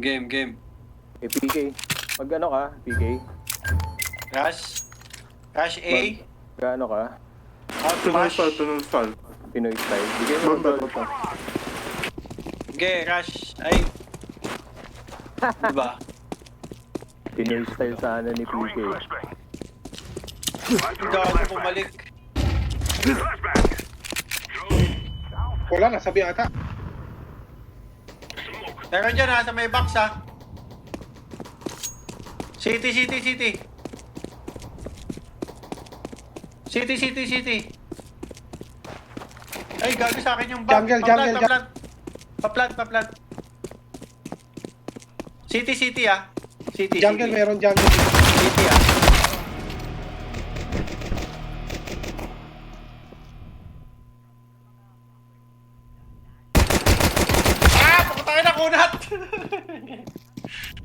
Game. Eh, PK. Mag ano ka, PK? Rush A. Mag ano ka? Out smash. Pinoy style. Bigay mo ng dalawa pa. Okay, rush. Ay. Diba? Pinoy style sana ni PK. Ikaw ako bumalik. Wala na, sabi ata. Meron dyan ha, sa may box ha. City. Ay, gago sa akin yung box. Jungle. Paplant. City ha. City. Jungle, meron jungle. City ha. Pakutangin na kunat!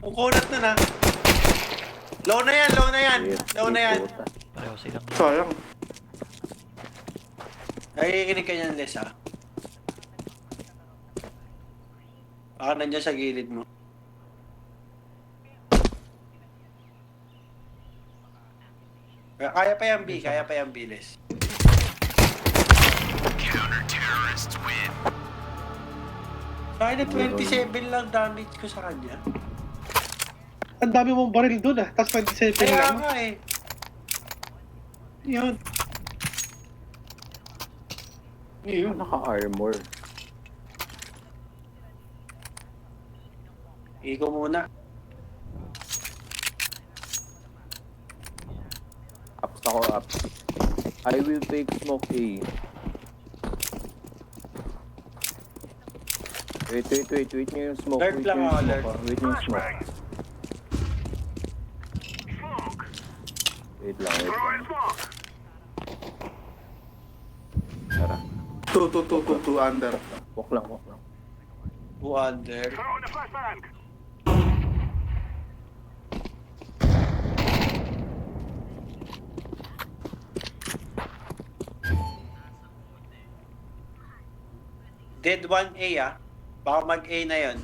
Ang kunat na na. Low na yan. Pareho silang. Sayang. Nakikinig ka niyan, Les, ha? Baka nandiyan sa gilid mo. Kaya pa yung B, Les. Kaya na 27 lang damage ko sa kanya. Ang dami mong baril dun ah. Tapos 27 Kaya lang. nga eh. Yun. Naka-armor. Iko muna. Ups ako, ups. I will take smoke A. Wait nyo yung smoke. Lurk lang ako, lurk. Wait nyo yung smoke. Wait lang. Tara. 2 under. Walk lang. Wonder. Dead 1A ah. Baka mag-A na yon.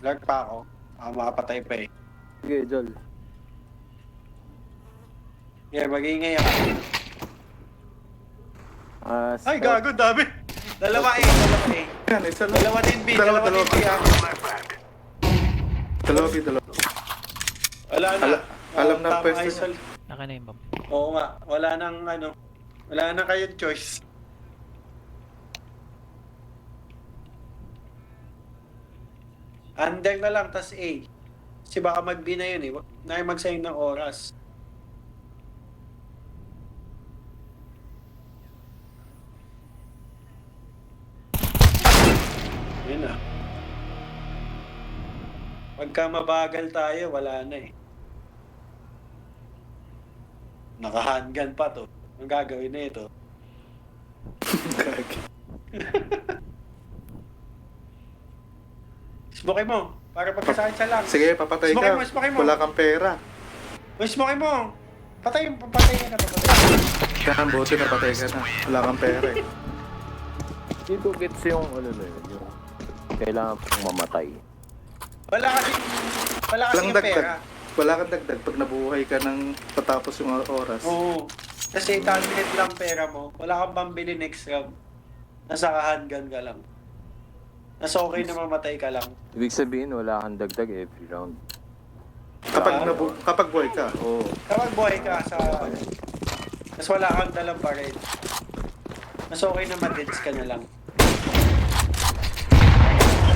Lurk pa ako. Makapatay pa eh. Sige, Jol. Yeah, mag-ingay ako. Ay, Smoke. gago, dami. Dalawa A. Yan, isa lang. Dalawa din B. Dalawa din B ah. Dalawa. Wala na. Alam na Tama, pwesto niya. Isol. Naka na yung bomb. Oo nga. Wala nang kayong choice. Under na lang, tas A. Kasi baka mag-B na yun eh. Na mag-sign ng oras. Yun na. Pagka mabagal tayo, wala na eh. Naka-handgun pa to. Ang gagawin na ito? Smoke mo. Para pagkasakit siya lang. Sige, papatay Smoke ka. mo, smoke mo. Wala kang pera. Smoke mo. Patay ka na. Kaya buti na patay ka na. Wala kang pera eh. Dito gets yung ano na yun. Yung kailangan pong mamatay. Wala kasi Walang yung dagdag. pera. Wala kang dagdag pag nabuhay ka ng patapos yung oras. Oo. Kasi 10 minute lang pera mo. Wala kang pambili next round. Nasa handgun ka lang. Nasa okay na mamatay ka lang. Ibig sabihin, wala kang dagdag every round. Kapag buhay ka, oo. Kapag buhay ka sa... Mas wala kang dalang pa rin. Mas okay na mag-deads ka na lang.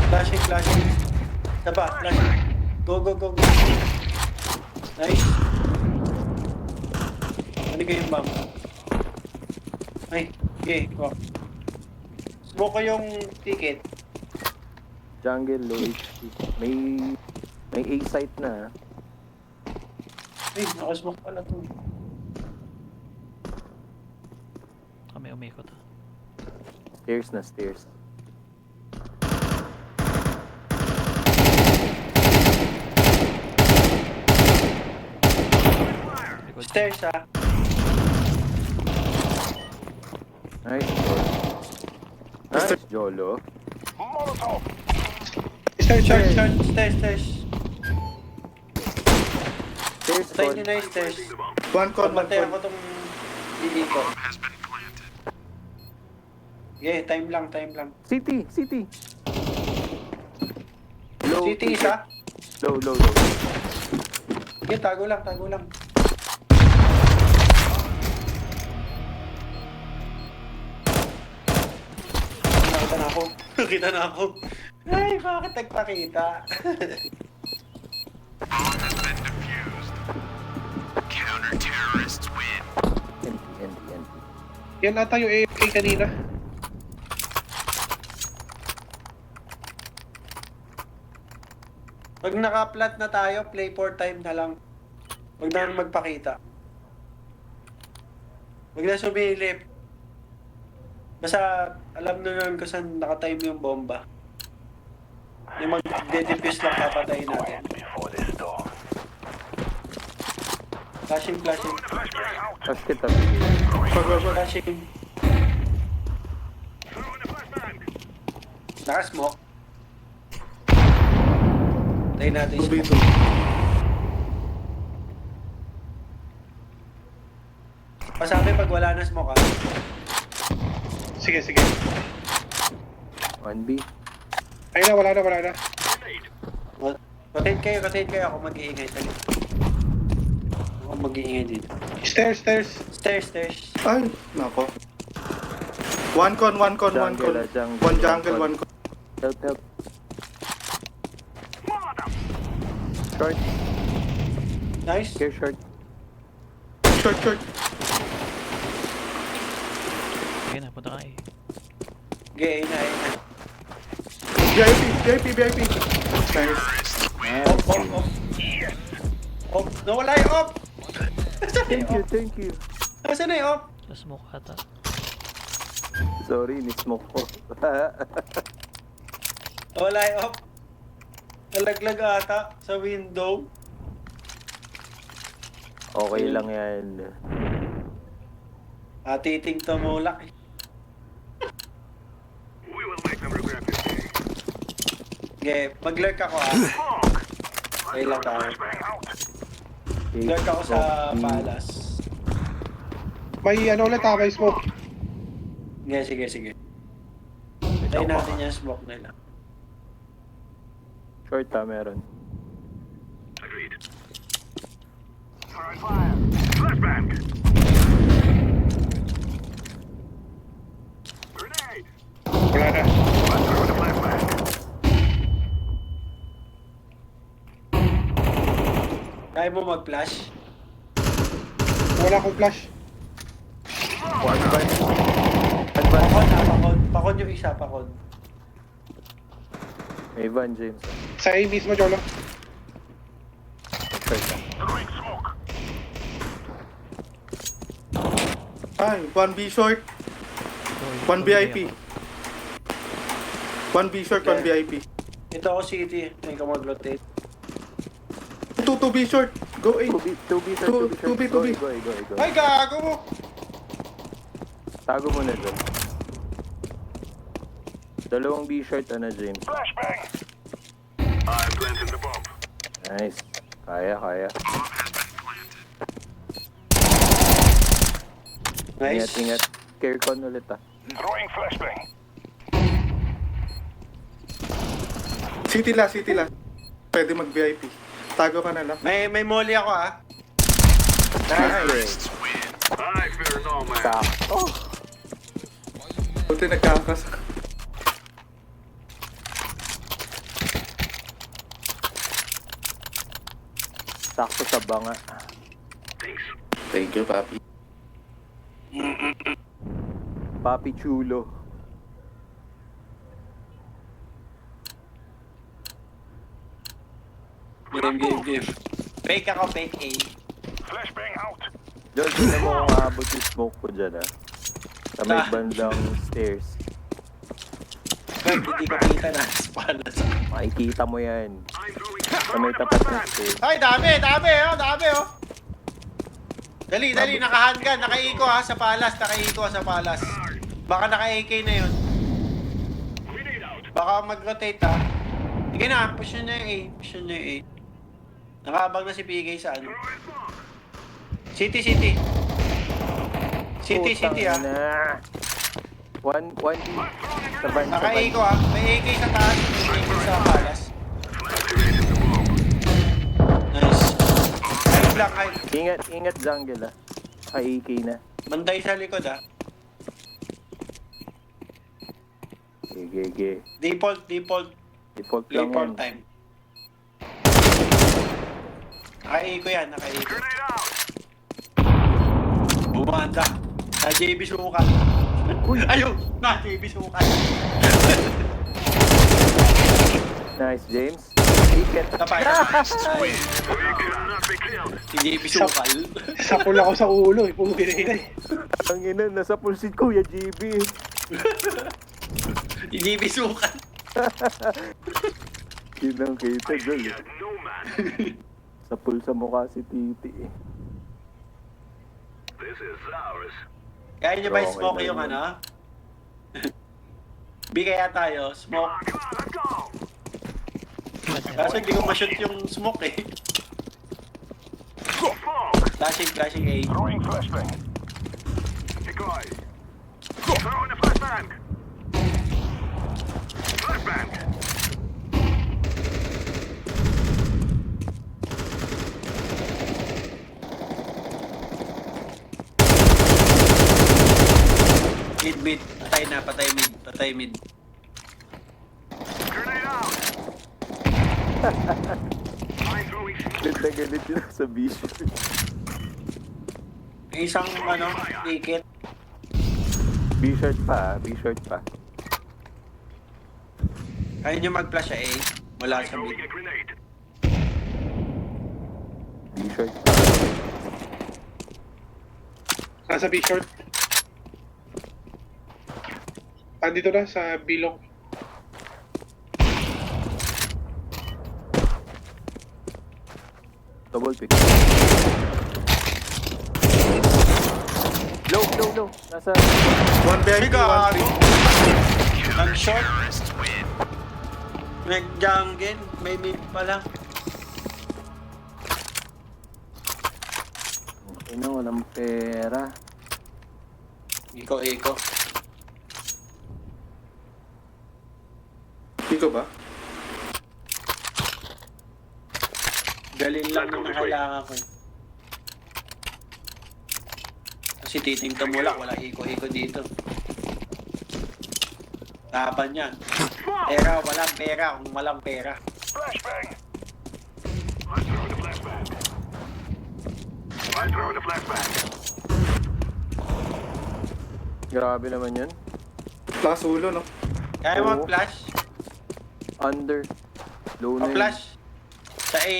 Flashing. Saba, flashing. Go. Nice. Ano kayo yung bomb? Ay, okay. Wow. Smoke ko yung ticket. Jungle, low HP. May A site na. Ay, nakasmoke pala to. Kami umikot. Stairs. likod. Stairs ah. Nice, Jolo. Nice, Jolo. Stairs, stairs, stairs. Stairs. Stairs, Patay con. nyo na yung stairs. One con. Pagpatay ako tong lili ko. Okay, time lang. City. Low, City isa. Low. Okay, tago lang. Nakita na ako. Ay, bakit nagpakita? End. Yan ata yung AFK kanina. Pag naka-plat na tayo, play for time na lang. Huwag na magpakita. Huwag na sumilip. Basta alam na nun kung saan nakatime yung bomba. Yung mag-defuse lang papatayin natin. Flashing. Flash kita. Flashing. Naka-smoke. Tayo natin yung Tubi, smoke. Pasabi pag wala na smoke ah. Sige. 1B. Ayun na, wala na. Rotate kayo. Ako mag-iingay tayo. Ako mag-iingay dito. Stairs. Stairs. Ay, nako. One con. Jungle. One jungle, one con. Help. Short. Nice. Care short. Short. Sige na, punta ka eh. Okay, na. VIP. Nice. Off. Nawala yung off. Thank you. Nasaan na yung off? Sa smoke ata. Sorry, ni-smoke ko. Nawala yung off. Nalaglag ata sa window. Okay lang yan. Titing tumulak eh. Okay, mag-lurk ako ah. Okay lang tayo. Lurk ako sa palace. May ano ulit may smoke. Sige. Tayo natin yung smoke nila. Short meron. Wala na. Kaya mo mag-flash? Wala akong flash. Pakon yung isa, pakon. May Van James. Sa A mismo, Jolo. Short ka. Ay, 1B short. 1 VIP. 1B short, 1 VIP. Ito ako city. May ka mag-rotate. 2B short. Go 8. 2B short. 2B. Go. Ay, gago mo! Tago mo na doon. Dalawang B short, James. Nice. Kaya. Nice. Ingat. Carecon ulit City la. Pwede mag-VIP. Tago ka na lang. May molly ako ah. Nice. Sakto. Buti nagkakas. Sakto sa banga. Thank you, papi. Papi Chulo. Game. Fake ako, fake A. John, sino mo kung aabot yung smoke ko dyan sa may bandang stairs. Hindi ko kita na spalas. Makikita mo yan. Sa may tapat ng stairs. Ay, dami oh. Dali, naka-handgun, naka-eco ha, sa palas, Baka naka-AK na yun. Baka mag-rotate ha. Sige na, push nyo yung A. Nakaabang na si PK sa ano. City ha. Na. 1D. Sabay. Naka-eco ha. May AK sa taas, may AK sa palas. Nice. Hide lang, hide. Ingat jungle ah. AK na. Banday sa likod ha. Gege. Default Lang report yan. time. Naka-eco yan, naka-eco. Bumanda. Na-JB sukat. Ayun! Na-JB sukat. Nice, James. Ticket. Tapay. Si JB sukal. Sapul ako sa ulo eh. Puti na ina eh. Ang ina, nasa pulsit ko, ya GB. Si JB sukal. Yun ang kita, dol. Sa pulsa mukha si Titi eh. Kaya nyo ba Okay smoke na yung yun. ano? Bigaya tayo, smoke. Kaso hindi ko ma-shoot yung smoke eh. Flashing A. Mid. Patay mid. Galit na galit yun sa vision. May isang ano, ticket. B-short pa. Kaya nyo mag-flash sa A. Wala sa mid. B-short pa. Nasa B-short. Andito na sa bilong. Double pick. Low. Nasa... One VIP, one Gago. free. Nag-short. Nag-jungle. May mid pala. Ina, walang pera. Iko. Dito ba? Galin lang na kailangan ko. Kasi titing tumulak, wala iko dito. Laban yan. Walang pera kung walang pera. Grabe naman yun. Plus ulo, no? Kaya mo flash? Under. Low na yun. Flash sa A.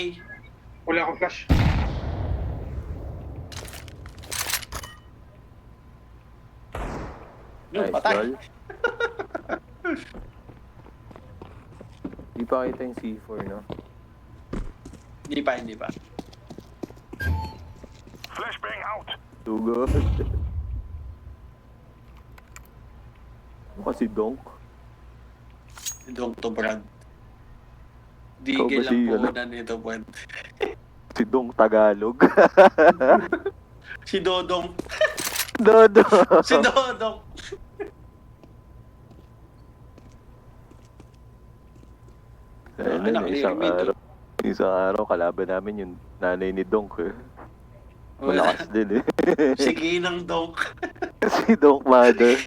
Wala akong flash. Yun, Nice, patay. lol. Di pa kita yung C4, no? Hindi pa. Tugod. Ano kasi donk? Dong to Brad. Ikaw Digil ba si, lang po ano? na nito, Brad. Si Donk Tagalog. Si Dodong. Dodo. Si Dodong. Ayun Anak, na, niremit. isang araw, kalaban namin yung nanay ni Donk. Eh. Wala. Malakas din eh. Si Ginang Dong. Si Donk Mother.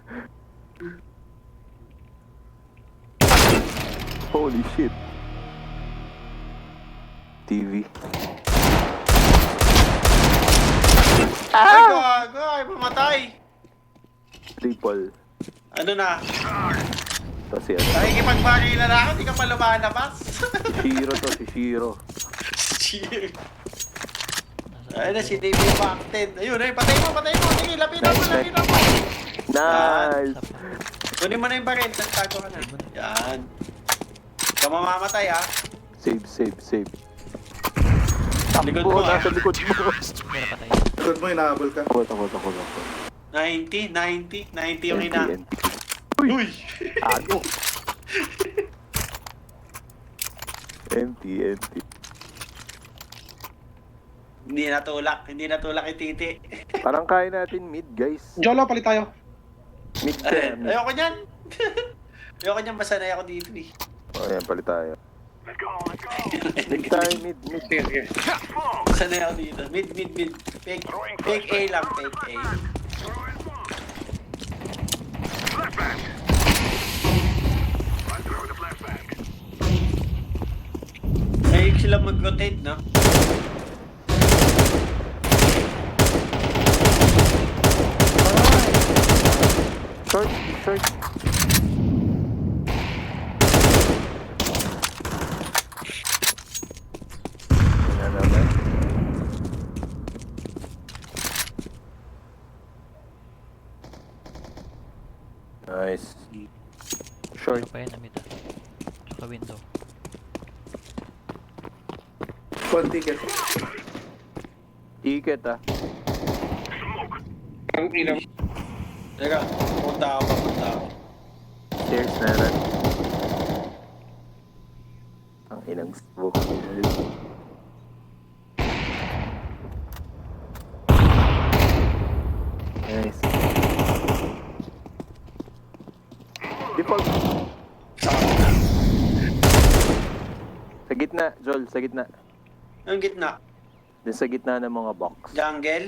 Holy shit. TV. Ay, gago. Ay, mamatay. Triple. Ano na? To si ano. Nakikipag-barila na ako, di ka pa lumalabas. Shiro to, si Shiro. Cheer. Ayun na, si Dave yung back-10. Ayun, ay, patay mo. Sige, lapitan mo. Nice! Kunin mo na yung baril, tago ka na. Yan. Huwag ka mamamatay, ha? Save. Likod Takbo, mo, ah. nasa likod mo. Pero patay. Likod mo, inahabol ka. Takot. 90 yung NT, ina. NT. Uy! Ano? NT. Hindi natulak yung titi. Parang kaya natin mid, guys. Jolo, palit tayo. Mid ka. Mid. Ayoko niyan. Ayoko niyan, masanay ako dito eh. O, yan, palit tayo. Mid tayo, mid. Sige. Sanay ako dito. Mid. Fake A lang, fake A. Ayok sila mag-rotate, no? Short. Yan naman. Nice. Short. Ano pa yun na mid ah. Tsaka window. One ticket. Ticket ah. Ang ina. Teka, punta ako. Stairs na rin. Ang inang smoke. Nice. Default. Sa gitna, Joel, sa gitna. Ang gitna. Din sa gitna ng mga box. Jungle.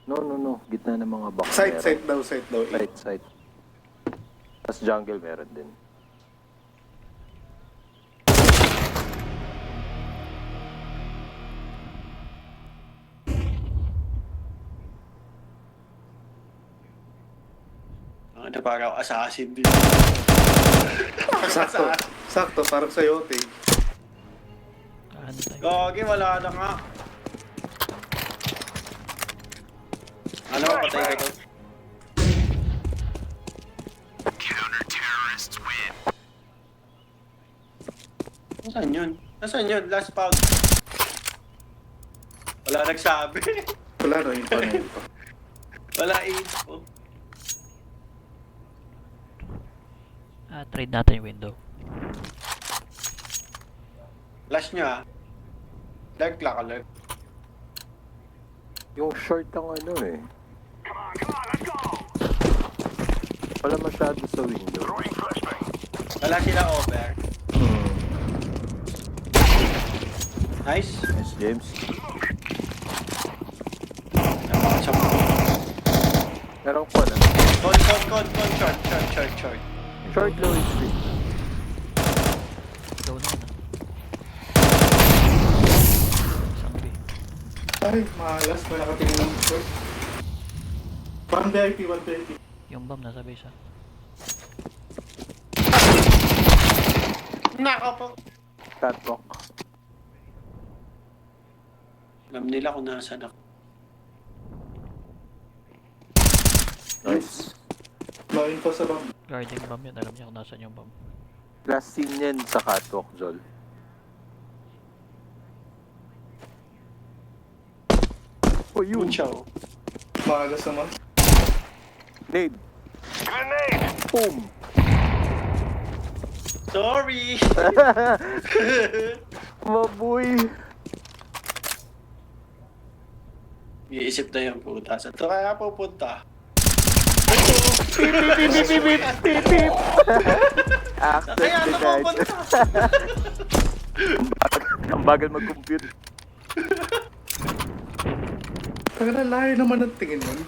No. Gitna ng mga box. Side meron. daw. Side. Tapos jungle meron din. Ano, parang assassin din. Sakto, parang sayote. Ano tayo? Gagi, wala na nga. Ano, patay ka doon. Nasaan yun? Last pound. Wala nagsabi. Wala no, info. Wala info. Trade natin yung window. Flash nyo ah. Lurk lang ka, lurk. Yung short ang ano eh. Wala masyado sa window. Wala sila over. Nice. Nice, James. Napakasya mo. Meron ko na. Con, short. Short low HP. Go na yun ah. Isang B. Ay, malas. May nakatingin ng short. One VIP. Yung bomb nasa base ah. Nako po. Catwalk. Alam nila kung nasaan ako. Nice. No info sa bomb. Guarding bomb yun. Alam niya kung nasaan yung bomb. Last scene yan sa catwalk, Joel. Oh, yun. Yun siya oh. Malas naman. Nade. Boom. Sorry! Maboy. Iisip na yung puta. Saan to kaya pupunta? Access Kaya ito denied. pupunta? Ang bagal mag-compute. Taga na layo naman ang tingin nun.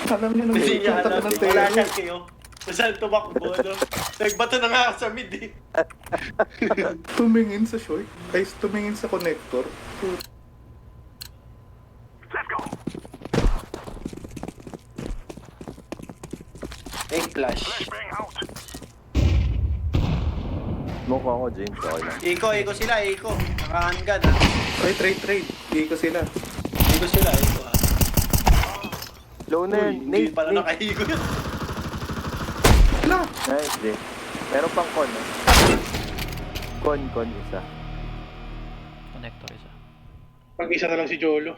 Alam niya naman. Hindi niya alam. Punta ka ng Wala tero. siya kayo. Saan tumakbo, no? Nagbato na nga ako sa mid eh. Tumingin sa short. Ay, tumingin sa connector. Egg flash. Smoke ako, James. Okay lang. Iko sila, Iko. Naka-handgun ah. Ay, trade. Hindi ko sila. Iko sila, Iko ah. Low na Uy, yan. hindi Nade, pala Nade. naka-Iko yun. Wala. Nice, James. Meron pang con, eh. Con isa. Connector isa. Pag-isa na lang si Jolo.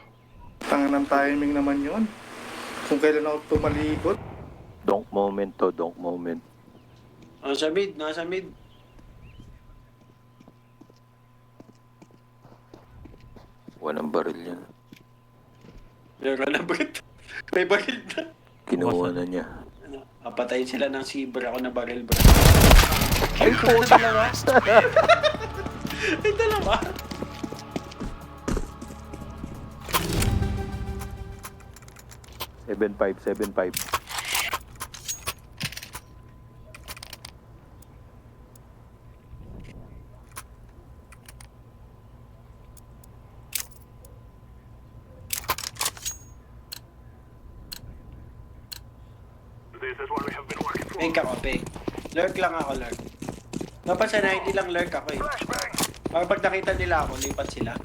Tangan ng timing naman yun. Kung kailan ako tumalikod. Donk moment to, donk moment. Nasa mid, nasa mid. Walang baril yan. Meron na bagit. May baril na. Kinuha na niya. Ano, papatayin sila ng Sibra ako na baril, bro. Ay, Ito dalawa. Ito dalawa. Seven five. Pink ako, pink. Lurk lang ako, lurk. Napansin na hindi lang lurk ako eh. Para pag nakita nila ako, lipat sila.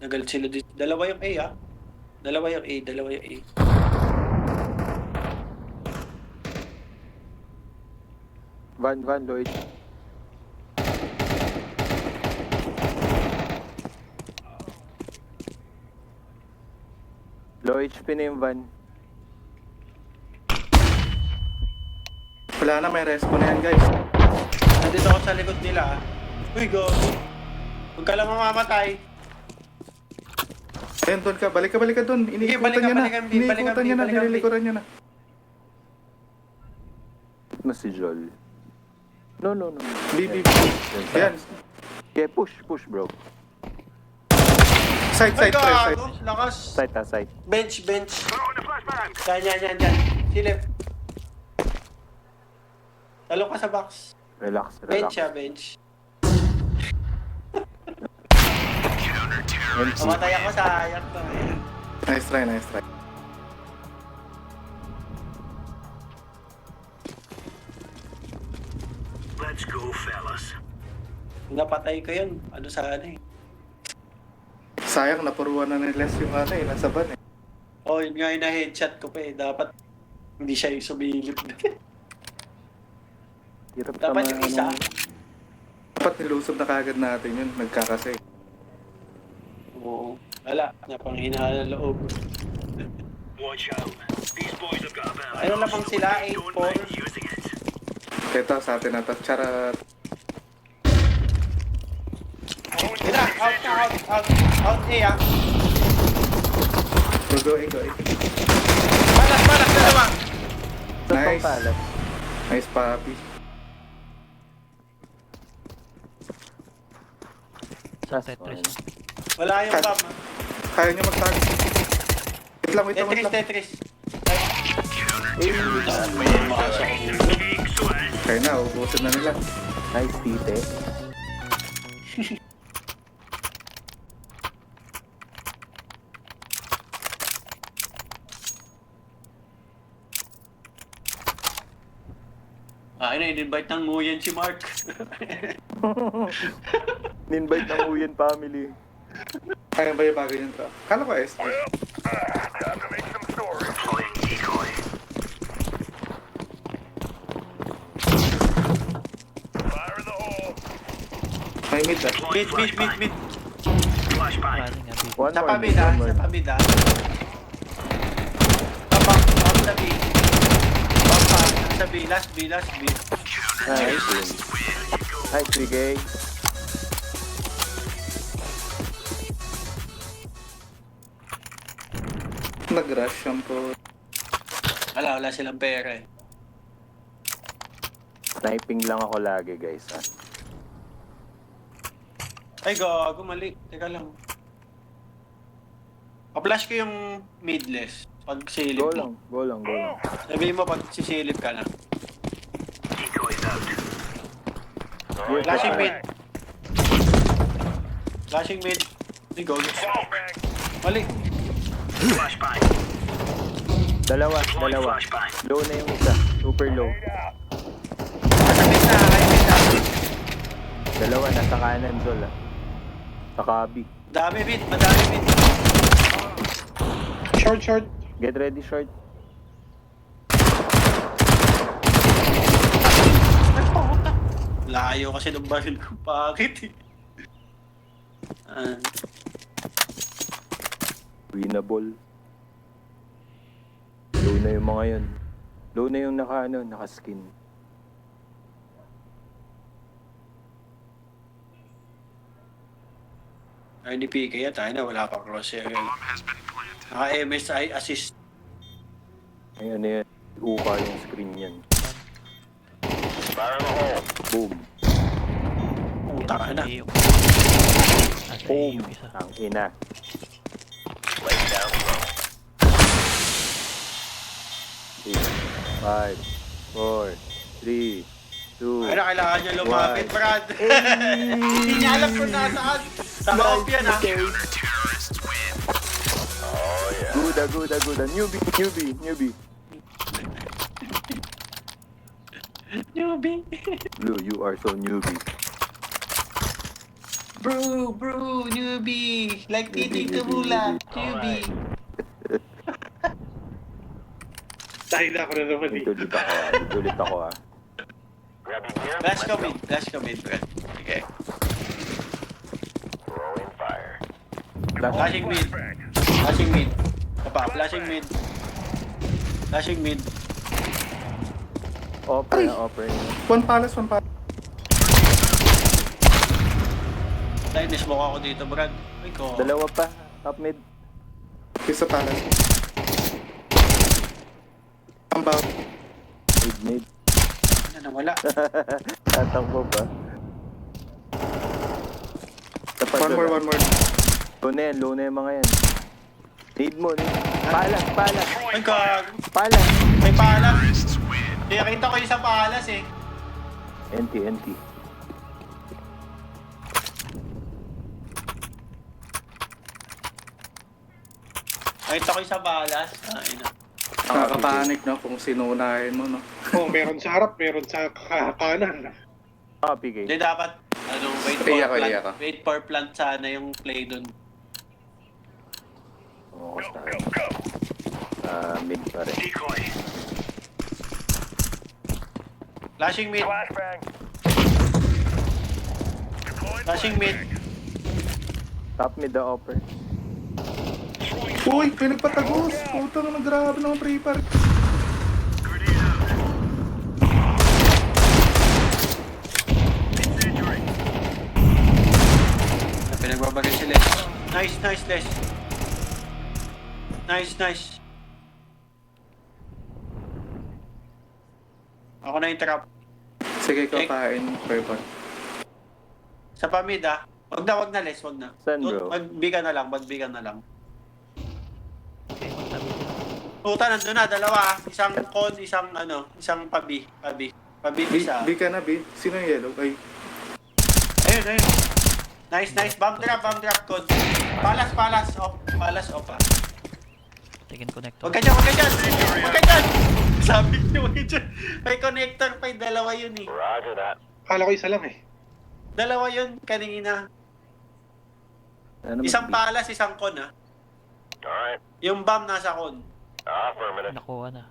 Nagalit sila dito. Dalawa yung A, ah. Dalawa yung A. Van, Lloyd. Low HP na yung van. Wala na, may respawn na yan guys. Nandito ako sa likod nila, ah. Uy, go. Huwag ka lang mamamatay. Ayun, doon ka. Balik ka doon. Iniikutan niya na. Iniikutan niya na. Nililikuran niya na. Na si Jol. No. BB. Yan. Yan. Okay, push bro. Ay, Side, pre. Side. gago. Lakas. Side. Bench. Yan. Silip. Talo ka sa box. Relax. Bench, ah, bench. MC. Mamatay ako sa ayak to. Nice try. Napatay ko yun. Ano sana eh. Sayang, napuruan na ni Les yung nasa ban eh. Oh, yun nga yung na-headshot ko pa eh. Dapat hindi siya yung sumilip. Hirap Dapat yung isa. Dapat nilusob na kagad natin yun. Nagkakasay. Oo. Wala. Napanghina na loob. Ano na pang sila? 8-4. Ito, sa atin na ito. Charat. Yun na. Out A, ah. Go. Balas, dalawa. Nice. Palat. Nice, papi. Sa Tetris. Wala yung bomb, ah. Kaya nyo mag-tag. Wait lang. Tetris. Kaya na, ubusin na nila. Nice tite. In-invite ng nguyen si Mark. Ninvite ng Uyen family. Kaya ba yung bagay nito? Kala ko SP. May mid ah. Mid. Maling nga, B. One Sa more. pabida. Tabak, out sa B. Bampa, sa B. Last B. Nice. Nice, Brigay. Nag-rush yan po. Wala silang pera eh. Sniping lang ako lagi, guys. Ha? Ay, gago, mali. Teka lang. Pa-flash ko yung midless. Pag silip mo. Go lang. Sabihin mo pag sisilip ka na. Yes, Flashing sir. mid. Flashing mid. Ay, gago. Mali. Dalawa. Low na yung isa. Super low. Nasa mid na. Dalawa, nasa kanan, Dol, ah. Sa kabi. Madami mid, madami mid. Short, short. Get ready, short. Layo kasi ng baril ko. Bakit eh? Winnable. Low na yung mga yun. Low na yung naka-skin. Ay, ni PK yan. Tayo na, wala pa crosshair yun. Naka-MSI assist. Ay, ano yan? Uka yung screen yan. Boom. Puta ka na. Nasa A Boom. yung isa. Ang ina. Six, 5, 4, 3, 2, Ay, na kailangan niya lumapit, Brad. Hindi niya alam kung nasaan. Naka-off yan, ha? Guda. Newbie. Newbie. Blue, you are so newbie. Bro, newbie. Like Tito Mula. Newbie. Dahil ako na naman eh. Ulit ako ah. Flash ka mid, Brad. Okay. Flashing mid. Apa, flashing mid. Opera. One palace. Dahil nismoke ako dito, Brad. Ay ko. Dalawa pa. Top mid. Isa palace. Ambaw. Mid. Ano na, wala. Tatakbo ba? Tapat One doon, more. Low na yung mga yan. Need mo. Palas. Ay gago. Palas. May palas. Nakita ko yung sa palas eh. NT. Nakita ko yung sa palas. Ay na. Nakakapanik, no? Kung sinunahin mo, no? Oh, meron sa harap, meron sa kanan. PK. Hindi dapat, Iya ka. wait for plant sana yung play dun. Oo, mid pa rin. Flashing mid. Top mid the upper. Uy, pinagpatagos! Puta naman, grabe naman, prepar. Pinagbabagay si Les. Nice, Les. Nice. Ako na yung trap. Sige, kapain, prepar. Sa pamid ah. Wag na Les, wag na. Saan, bro? Magbi ka na lang. Okay, magtabi sila. Puta, nandun na, dalawa ah. Isang con, isang pabi. Pabi isa. B ka na, B. Sino yung yellow? Ay, Ayun. Nice. Bomb drop, con. Palas off ah. Taken connector. Huwag ka dyan! Sabi niyo, huwag ka dyan. May connector pa, dalawa yun eh. Kala ko isa lang eh. Dalawa yun kanina. Ano Isang palas, isang con ah. Yung bomb nasa con. Nakuha na.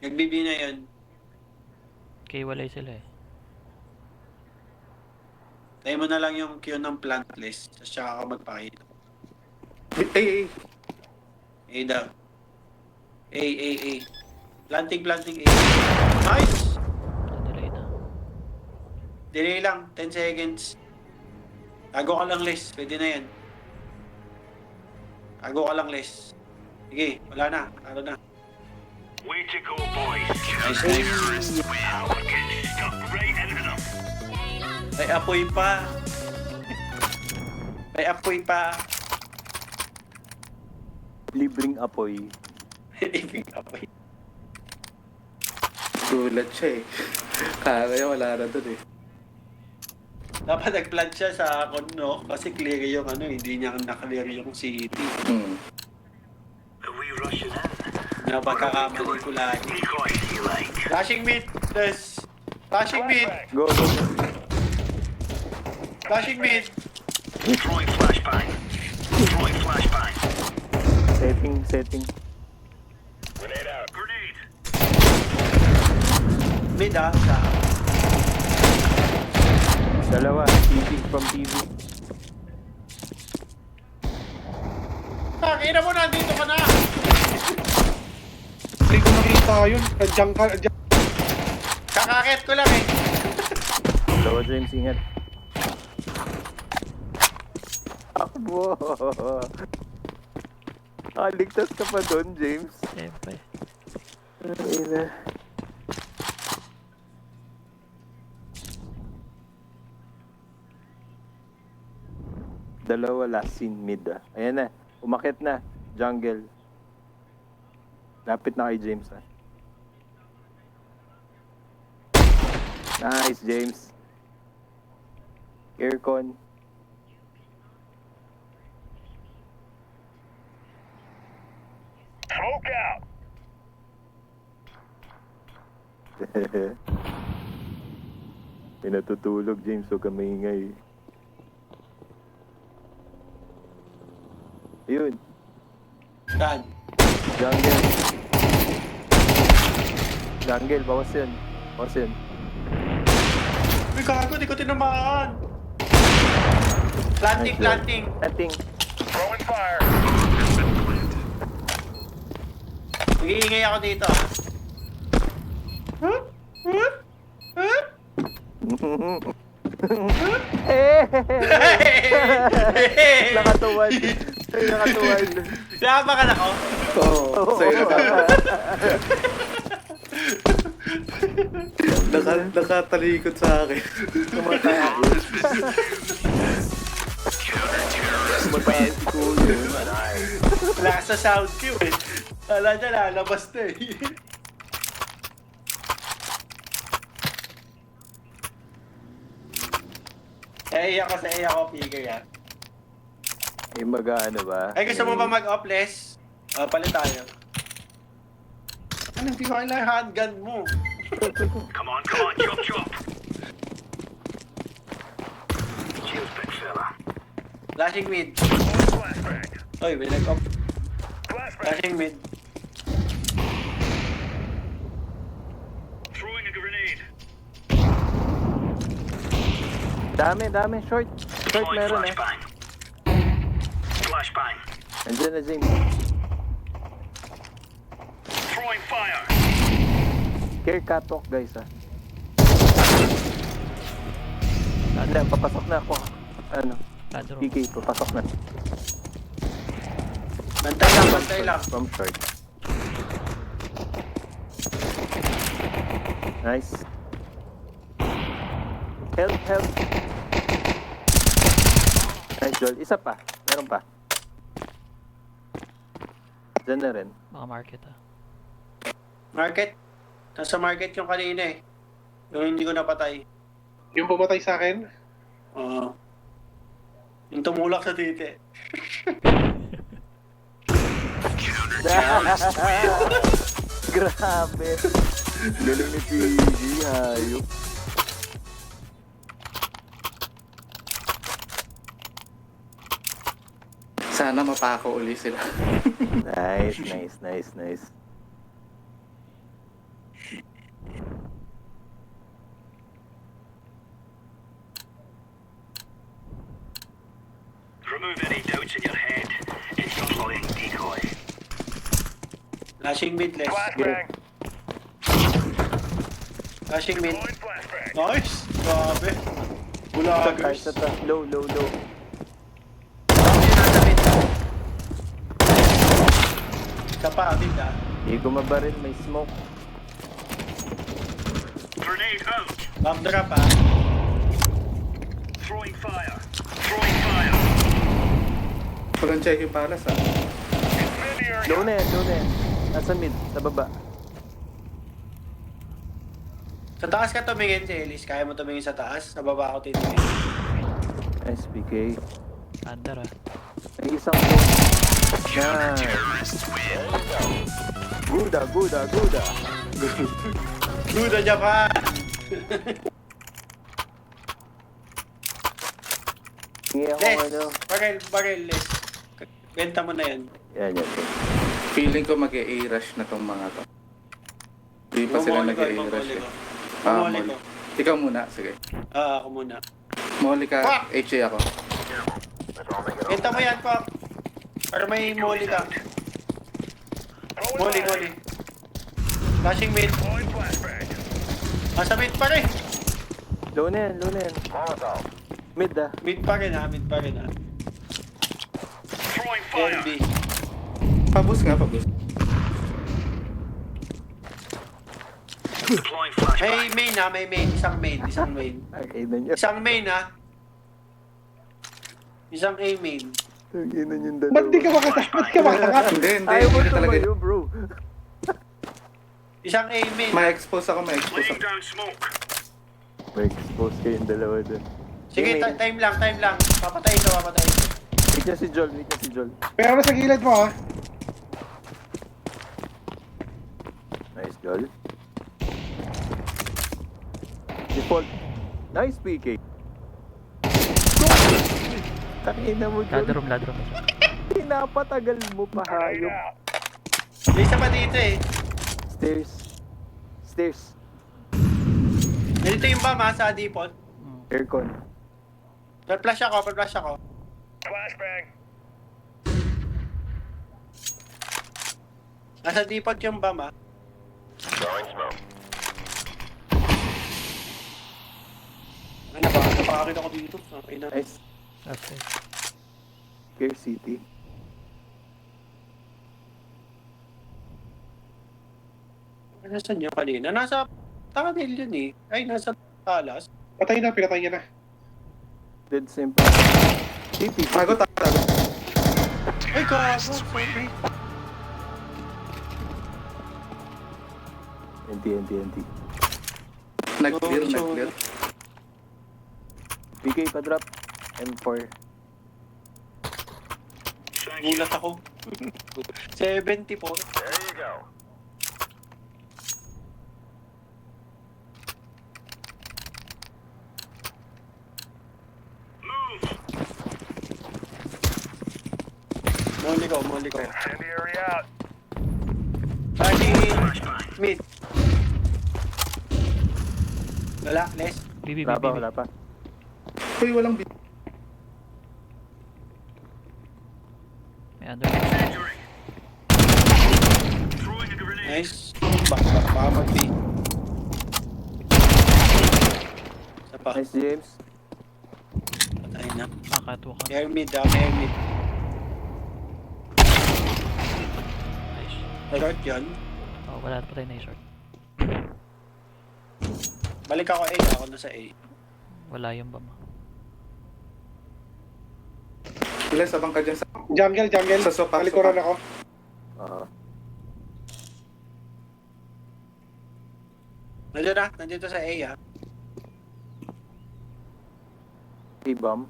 Nag-BB na yun. Okay, walay sila eh. Tayo mo na lang yung queue ng plant list. Tapos tsaka ka magpakita. ay. A daw. A. Planting A. Nice! Na-delay na. Delay lang. 10 seconds. Tago ka lang list. Pwede na yan. Tago ka lang list. Sige, wala na. Taro na. Way to go, boys. Nice. Power can stop right into them. May apoy pa. Libreng apoy. Ibig apoy. Gulat siya eh. Kala niya wala na dun eh. Dapat nag-plant siya sa no? Kasi clear yung hindi niya na-clear yung city. Hmm. Are we rushing in? Pagkakamali ko lagi. Decoy, you like. Flashing mid, yes. Flashing mid, Go, go, go. flashing mid. Throwing flashbang. Throwing flashbang. Setting. Grenade out. Grenade. Mid ah, sa. Dalawa, TV, from TV. Takina mo, nandito ka na. Hindi ko nakita yun. Andiyan ka. Andiyan. Kakakit ko lang eh. Dalawa, James, ingat. Akbo! Ligtas ka pa doon, James. Siyempre. Ay na. Dalawa last scene mid ah. Ayan na. Umakit na. Jungle. Lapit na kay James ah. Nice, James. Aircon. Smoke out. May natutulog, James. Huwag ka maingay. Yun. Saan? Jungle. Jungle, bawas yun. Bawas yun. Uy, gago, di ko tinamaan. Planting, Nice, planting. Planting. Throwing fire. Mag-iingay ako dito ah. Huh? Huh? Huh? Nakatuwad. Ay, nakatuwad. Sinabakan ako. Oo, sa'yo na ba? Nakatalikod sa akin. Tumataas. Tumataas si Kuya. Wala ka sa sound cue eh. Wala dyan, lalabas na eh. Iyak ko sa iyak ko, Pigay ah. Ay, mag-ano ba? Ay, gusto mo ba mag-upless? Palit tayo. Ano, hindi ko kailangan handgun mo. Come on, chop, chop. Cheers, big fella. Flashing mid. Flashbang. Oy, may nag-up. Flashbang. Flashing mid. Throwing a grenade. Dami. Short. Short Throwing meron eh. flashbang. Flashbang. Andiyan na, James. Throwing fire. Care catwalk, guys ah. Ano, papasok na ako. Ano? Ladro. PK, papasok na. Bantay lang. From short. Nice. Help. Nice, Joel. Isa pa. Meron pa. Diyan na rin. Mga market ah. Market. Nasa market yung kanina eh. Yung hindi ko napatay. Yung pumatay sa akin. Oo. Yung tumulak sa titi. Grabe. Galing ni PG, hayop. Sana mapako uli sila. Nice. Remove any doubts in your head. It's deploying decoy. Flashing mid less. Flashbang. Flashing mid. Throwing flashbang. Nice! Grabe. Nice, Bulagers. ito. Low. Nasa mid. Isa pa, mid ah. Hindi ko mabaril, may smoke. Grenade out. Backdrop ah. Throwing fire. Throwing fire. Walang check yung palas ah. Incendiary. Low na yan. Nasa mid, sa baba. Sa taas ka tumingin si Elise. Kaya mo tumingin sa taas? Sa baba ako titingin. Nice, PK. Under ah. May isang po. Nice. Guda. Duda Japan! Hingi ako Les! ano. Baril, Les. Benta mo na yan. Yan. Feeling ko mag-a-rush na tong mga to. Hindi pa sila nag-a-rush eh. Mamoli Molly. ko. Ikaw muna, sige. Ako muna. Molly ka, Fuck! HA ako. Benta mo yan, Pak. Para may molly ka. Molly. Flashing mid. Nasa mid pa rin. Low na yan. Mid ah. Mid pa rin ha. Throwing fire. LB. Pabus. Deploying flashbang. May main ha. May main. Isang main. Ay, na niya. Isang main ha. Isang A main. Ay, na yung dalawa. Ba't di ka makatas? Ba't ka makakas? Hindi, Ayaw mo hindi talaga. tumayo, bro. Isang A main. Ma-expose ako. Laying down smoke. May expose kayong dalawa dun. Sige, time lang. Papatayin ko. Meet niya si Joel. Pero na sa gilid mo ha. Nice, Joel. Default. Nice PK. Tangina mo, Joel. Ladder room. Pinapatagal mo pa, hayop. May isa pa dito eh. Stairs. Dito yung bomb ha. Sa default. Aircon. Pa-flash ako. Flashbang. Nasa default yung bomb ha. Napakakit ako dito. Okay na. Nice. Okay. Care City. Nasaan niya kanina? Nasa Tanganil yun eh. Ay, nasa Talas. Pinatay niya na. Dead simple. City. Tago. Ay, gago. Sorry. NT. Nag-clear. PK pa drop. M4. Gulat ako. 74. Moli ko. Incendiary out. Mid. Wala, Les. BB. Wala pa. Uy, walang B. May under. Incendiary. Throwing a grenade. Nice. Baka mag-B. Isa pa. Nice, James. Patay na. Makatwa ka. Air mid. Nice. Short yun. Oh, wala pa tayo na short. Balik ako A. Ako na sa A. Wala yung bomb. Les, abang ka dyan sa... Jungle. Sa sopa. Palikuran ako. Oo. Nandiyan na. Nandito sa A ha. A-bomb.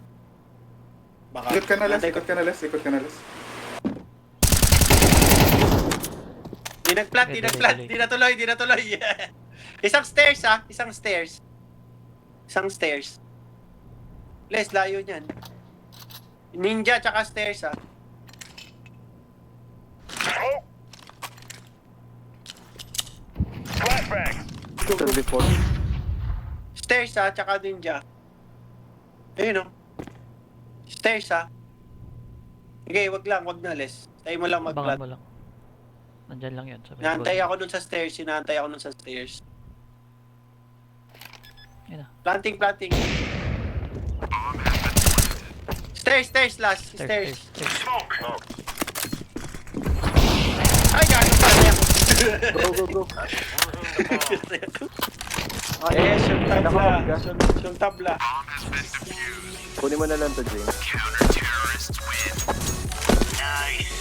Baka. Ikot ka na, Les. Antay ko. Ikot ka na, Les. Di nag-plant. Delay. Di natuloy. Isang stairs ha. Isang stairs. Les, layo niyan. Ninja tsaka stairs ha. Smoke. Flashbang. Sa default. Stairs ha, tsaka ninja. Ayun o. Stairs ha. Okay, wag na, Les. Tayo mo lang Abangan mag-plant. mo lang. Nandyan lang yun. Sinantay ako dun sa stairs. Yun na. Planting. Stairs last. Stairs. Smoke. Ay, gano'n pa niya. Go. Yung tabla. Kunin mo na lang to, James. Nice.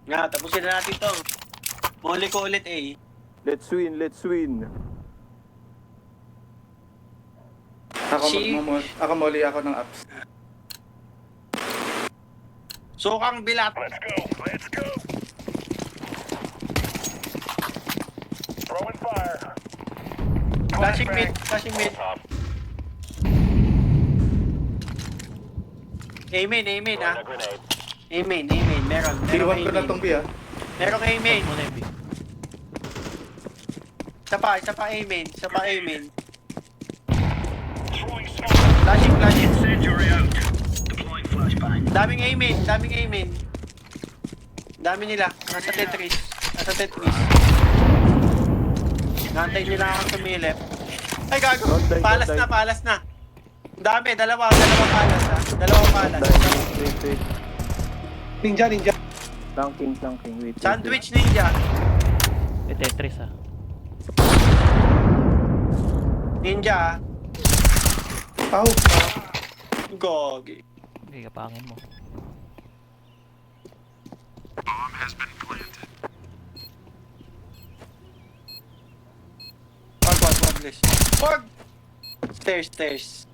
Nga, tapusin na natin to. Muli ko ulit eh. Let's win. Ako muli ako ng apps. Sukang bilat. Let's go. Let's go. Throwing fire. Flashing mid. Flashing mid. Amen, amen ah. A grenade. Amen, amen. Meron. Iwan ko na amen. tong B ah. Merong amen. Muna yung B. Isa pa amen. Isa pa amen. Throwing smoke. Flashing, flashing. Incendiary out. Deploying flashbang. Daming amen. Daming amen. Dami nila. Nasa Tetris. Nasa Tetris. Nantay nila akong sumilip. Ay, gago. Don't Palas die. na, palas na. Dami. Dalawang palas ha. Dalawang palas. Wait. Ninja, ninja. Planking. Wait. Sandwich ninja. Eh, Tetris ah. Ninja ah. Ow! Gogi. Okay, kapangin mo. Wag, please. Wag! Stairs.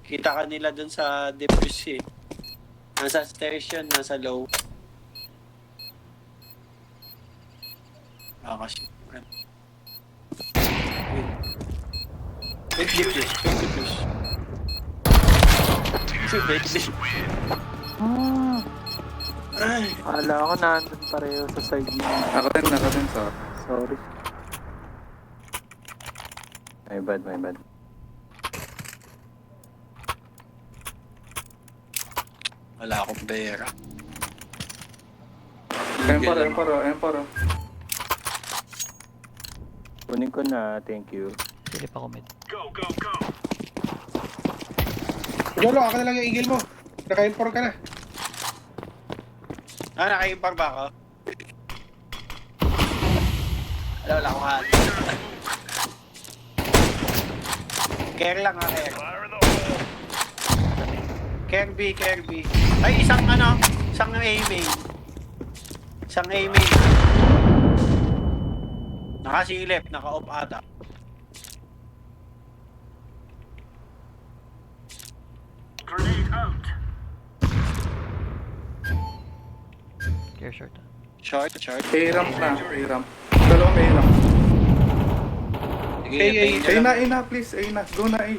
Kita ka nila dun sa defuse eh. Nasa stairs yun, nasa low. Kasi. Wait, defuse. Wait, defuse. Ay, Akala ko nandun pareho sa side niya. Ako din, Sorry. My bad. wala akong pera. Emporo. Kunin ko na, thank you. Silip ako mid. Go. Jolo, ako na lang yung igil mo. Naka-import ka na. Nakaimpar ba ako? Wala akong hali. Care lang care. Fire in the hole. Care B. Ay, isang A-main. Isang A-main. Nakasilip, naka-off ata. Grenade out. Clear short ah. Short. A-ramp na. Dalawang A-ramp. Sige, A, pain na lang. A na, please. A na. Go na A.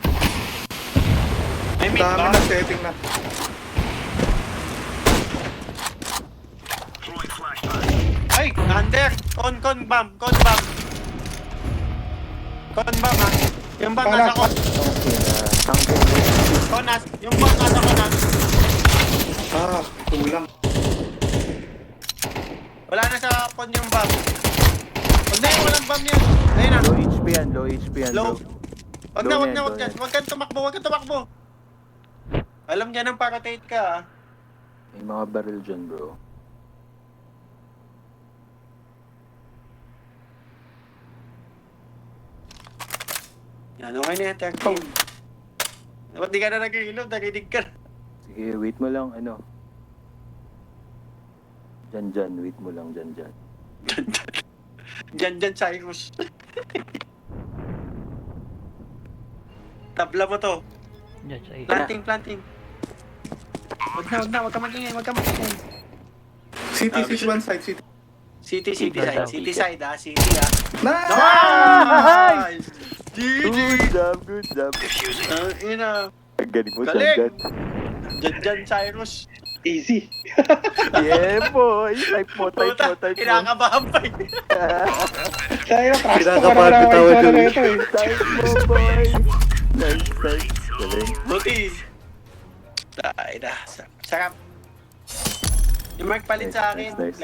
May mid Dami ba? na setting na. Throwing flashbang. Ay, under. Con bomb. Con bomb ha. Yung bomb nasa con. Yung bomb nasa con. Kulang. Wala na sa con yung bomb. Huwag na yung walang bomb yan. Ayun na. Low HP yan, Low. bro. Wag Low na. yan. Huwag kang tumakbo. Alam niya nang paratate ka ah. May mga barrel dyan, bro. Yan, okay na yan, 13. Dapat di ka na nag-reload, narinig ka na. Sige, wait mo lang, Dyan, wait mo lang, dyan. Dyan, Cyrus. Tabla mo to. Diyan sa A. Planting. Wag na, wag ka magingay. City one side, city. City side ah, city ah. Nice! Nice! GG! Good job. Ina. Galing mo Galing! dyan. Dyan, Cyrus. Easy. Yeah, boy. Type mo. Kinakabahan pa yun. Kaya na, trust ko Kinakabahan, para bitawan wala yun. na ito eh. Type mo, boy. Nice. Galing. Buti. Ay na. Sarap. Yung Mark palit sa akin. Nice.